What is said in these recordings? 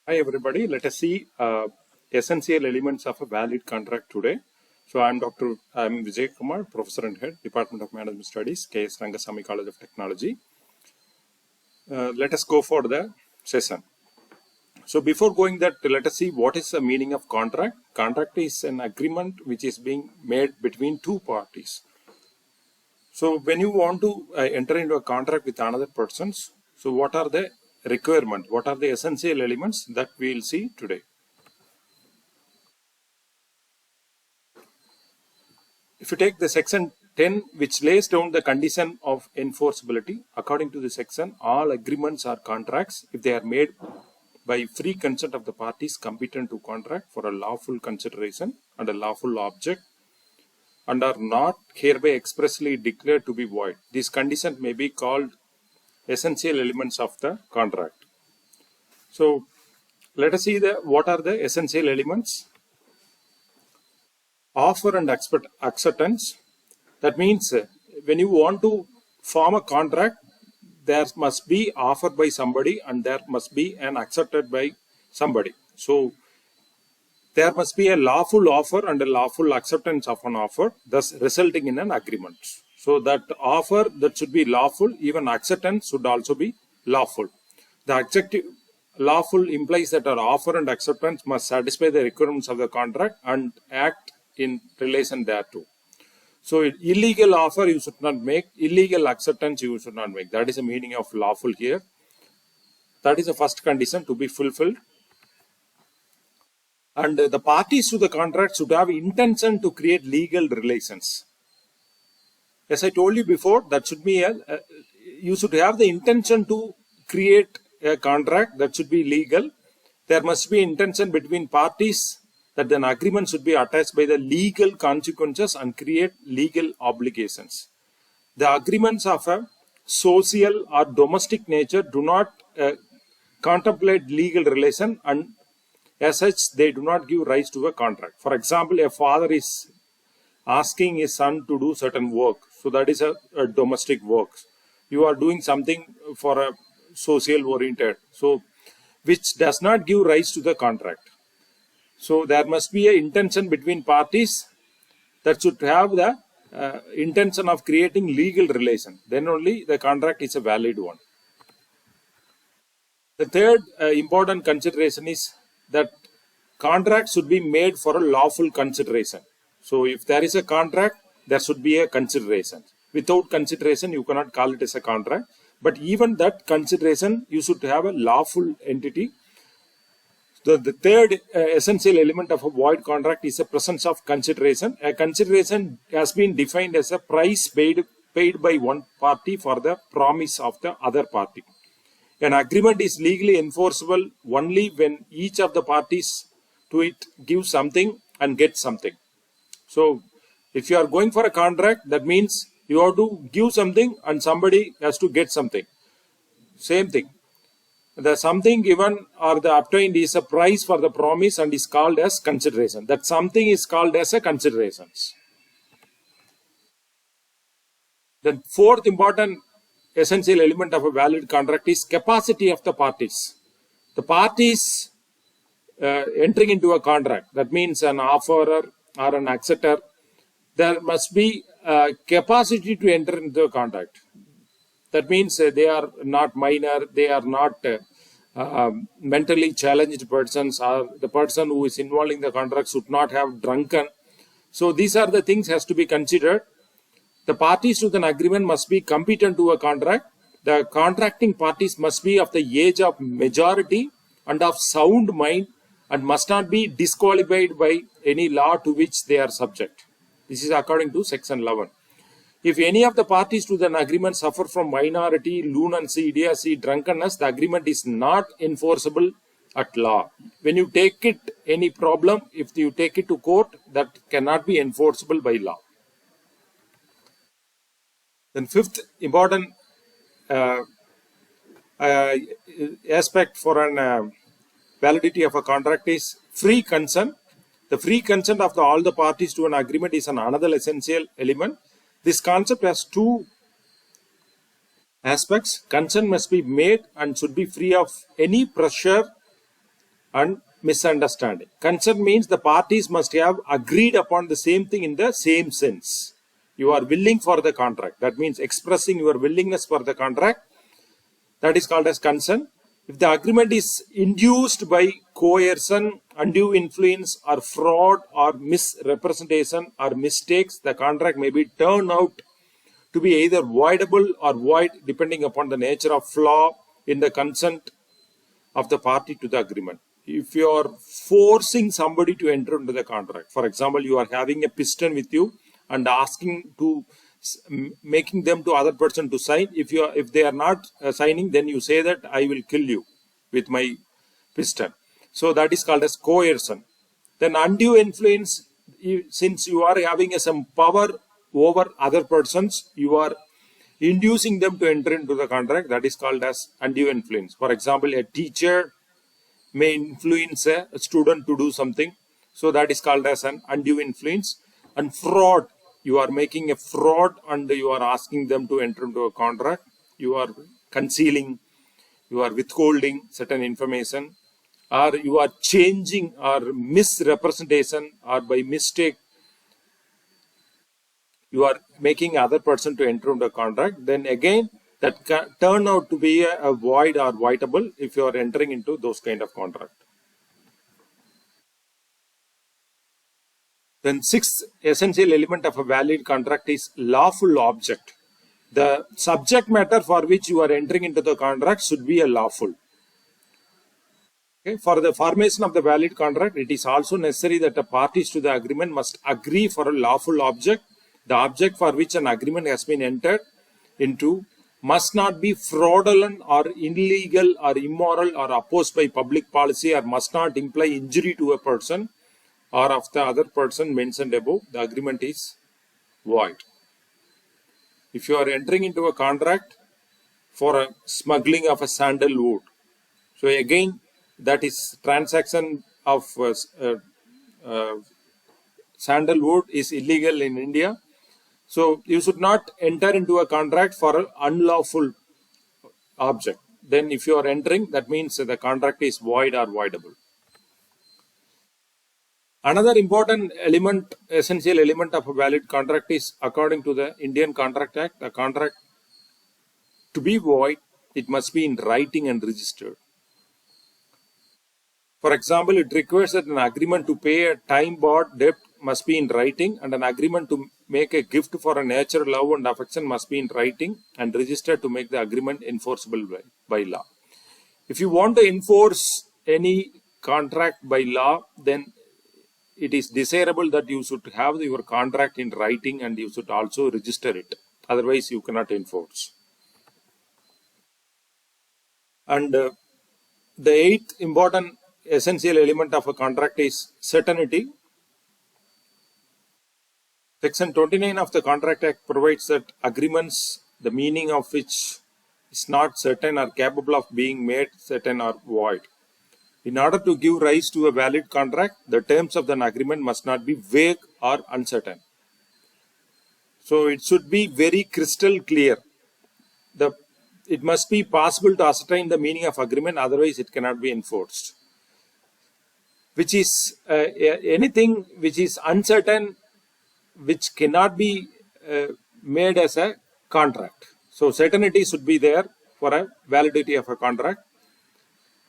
Hi everybody, let us see essential elements of a valid contract today. So I'm Vijay Kumar, Professor and Head, Department of Management Studies, K.S.Rangasamy College of Technology. Let us go for the session. So before going that, let us see what is the meaning of contract. Contract is an agreement which is being made between two parties. So when you want to enter into a contract with another person, so what are the requirements? What are the essential elements that we will see today? If you take the section 10, which lays down the condition of enforceability, according to the section, all agreements or contracts, if they are made by free consent of the parties competent to contract for a lawful consideration and a lawful object, and are not hereby expressly declared to be void, these conditions may be called essential elements of the contract. So let us see what are the essential elements. Offer and acceptance. That means when you want to form a contract, there must be offered by somebody and there must be an accepted by somebody. So there must be a lawful offer and a lawful acceptance of an offer, thus resulting in an agreement. So that offer that should be lawful, even acceptance should also be lawful. The adjective lawful implies that our offer and acceptance must satisfy the requirements of the contract and act in relation thereto. So illegal offer you should not make, illegal acceptance you should not make. That is the meaning of lawful here. That is the first condition to be fulfilled. And the parties to the contract should have intention to create legal relations. As I told you before, that should be you should have the intention to create a contract that should be legal. There must be intention between parties that an agreement should be attached by the legal consequences and create legal obligations. The agreements of a social or domestic nature do not contemplate legal relation, and as such they do not give rise to a contract. For example, a father is asking his son to do certain work, so that is a domestic work. You are doing something for a social oriented, so which does not give rise to the contract. So there must be an intention between parties that should have the intention of creating legal relation. Then only the contract is a valid one. The third important consideration is that contract should be made for a lawful consideration. So if there is a contract, there should be a consideration. Without consideration, you cannot call it as a contract. But even that consideration, you should have a lawful entity. So the third essential element of a void contract is the presence of consideration. A consideration has been defined as a price paid by one party for the promise of the other party. An agreement is legally enforceable only when each of the parties to it gives something and gets something. So if you are going for a contract, that means you have to give something and somebody has to get something. Same thing. The something given or the obtained is a price for the promise and is called as consideration. That something is called as a consideration. The fourth important essential element of a valid contract is capacity of the parties. The parties entering into a contract, that means an offerer or an acceptor, there must be capacity to enter into a contract. That means they are not minor, they are not mentally challenged persons, or the person who is involved in the contract should not have drunken. So these are the things has to be considered. The parties to an agreement must be competent to a contract. The contracting parties must be of the age of majority and of sound mind and must not be disqualified by any law to which they are subject. This is according to section 11. If any of the parties to an agreement suffer from minority, lunacy, idiocy, drunkenness, the agreement is not enforceable at law. When you take it, any problem, if you take it to court, that cannot be enforceable by law. Then fifth important aspect for an validity of a contract is free consent. The free consent of all the parties to an agreement is another essential element. This concept has two aspects. Consent must be made and should be free of any pressure and misunderstanding. Consent means the parties must have agreed upon the same thing in the same sense. You are willing for the contract. That means expressing your willingness for the contract. That is called as consent. If the agreement is induced by coercion, undue influence, or fraud, or misrepresentation, or mistakes, the contract may be turned out to be either voidable or void depending upon the nature of flaw in the consent of the party to the agreement. If you are forcing somebody to enter into the contract, for example, you are having a piston with you and asking to making them to other person to sign. If they are not signing, then you say that I will kill you with my piston. So that is called as coercion. Then undue influence, since you are having some power over other persons, you are inducing them to enter into the contract. That is called as undue influence. For example, a teacher may influence a student to do something. So that is called as an undue influence. And fraud, you are making a fraud and you are asking them to enter into a contract. You are concealing, you are withholding certain information, or you are changing or misrepresentation, or by mistake you are making other person to enter into a contract. Then again, that can turn out to be a void or voidable if you are entering into those kind of contract. Then sixth essential element of a valid contract is lawful object. The subject matter for which you are entering into the contract should be a lawful. Okay. For the formation of the valid contract, it is also necessary that the parties to the agreement must agree for a lawful object. The object for which an agreement has been entered into must not be fraudulent or illegal or immoral or opposed by public policy, or must not imply injury to a person or of the other person mentioned above. The agreement is void. If you are entering into a contract for a smuggling of a sandalwood, so again that is transaction of sandalwood is illegal in India. So you should not enter into a contract for an unlawful object. Then if you are entering, that means the contract is void or voidable. Another important element, essential element of a valid contract is, according to the Indian Contract Act, a contract to be void, it must be in writing and registered. For example, it requires that an agreement to pay a time-bound debt must be in writing, and an agreement to make a gift for a nature, love and affection must be in writing and registered to make the agreement enforceable by law. If you want to enforce any contract by law, then it is desirable that you should have your contract in writing and you should also register it. Otherwise, you cannot enforce. And the eighth important essential element of a contract is certainty. Section 29 of the Contract Act provides that agreements, the meaning of which is not certain, are capable of being made certain or void. In order to give rise to a valid contract, the terms of an agreement must not be vague or uncertain. So it should be very crystal clear. It must be possible to ascertain the meaning of agreement, otherwise it cannot be enforced. Which is anything which is uncertain, which cannot be made as a contract. So certainty should be there for a validity of a contract.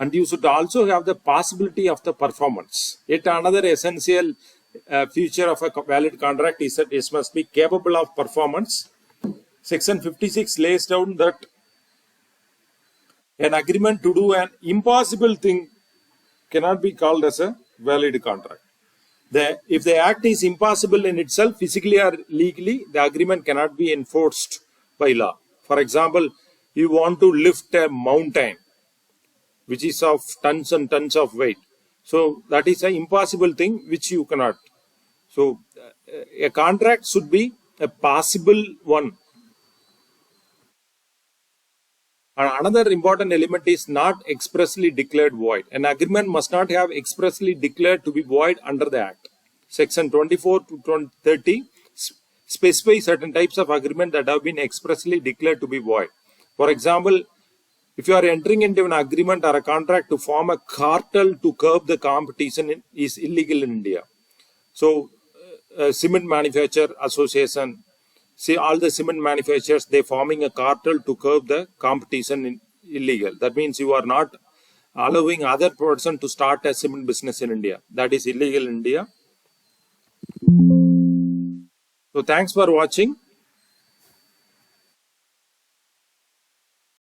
And you should also have the possibility of the performance. Yet another essential feature of a valid contract is that it must be capable of performance. Section 56 lays down that an agreement to do an impossible thing cannot be called as a valid contract. If the act is impossible in itself, physically or legally, the agreement cannot be enforced by law. For example, you want to lift a mountain which is of tons and tons of weight. So that is an impossible thing which you cannot. So a contract should be a possible one. And another important element is not expressly declared void. An agreement must not have expressly declared to be void under the Act. Section 24 to 30 specify certain types of agreement that have been expressly declared to be void. For example, If you are entering into an agreement or a contract to form a cartel to curb the competition, is illegal in India. So, cement manufacturer association, see all the cement manufacturers, they forming a cartel to curb the competition in illegal. That means you are not allowing other person to start a cement business in India. That is illegal in India. So thanks for watching.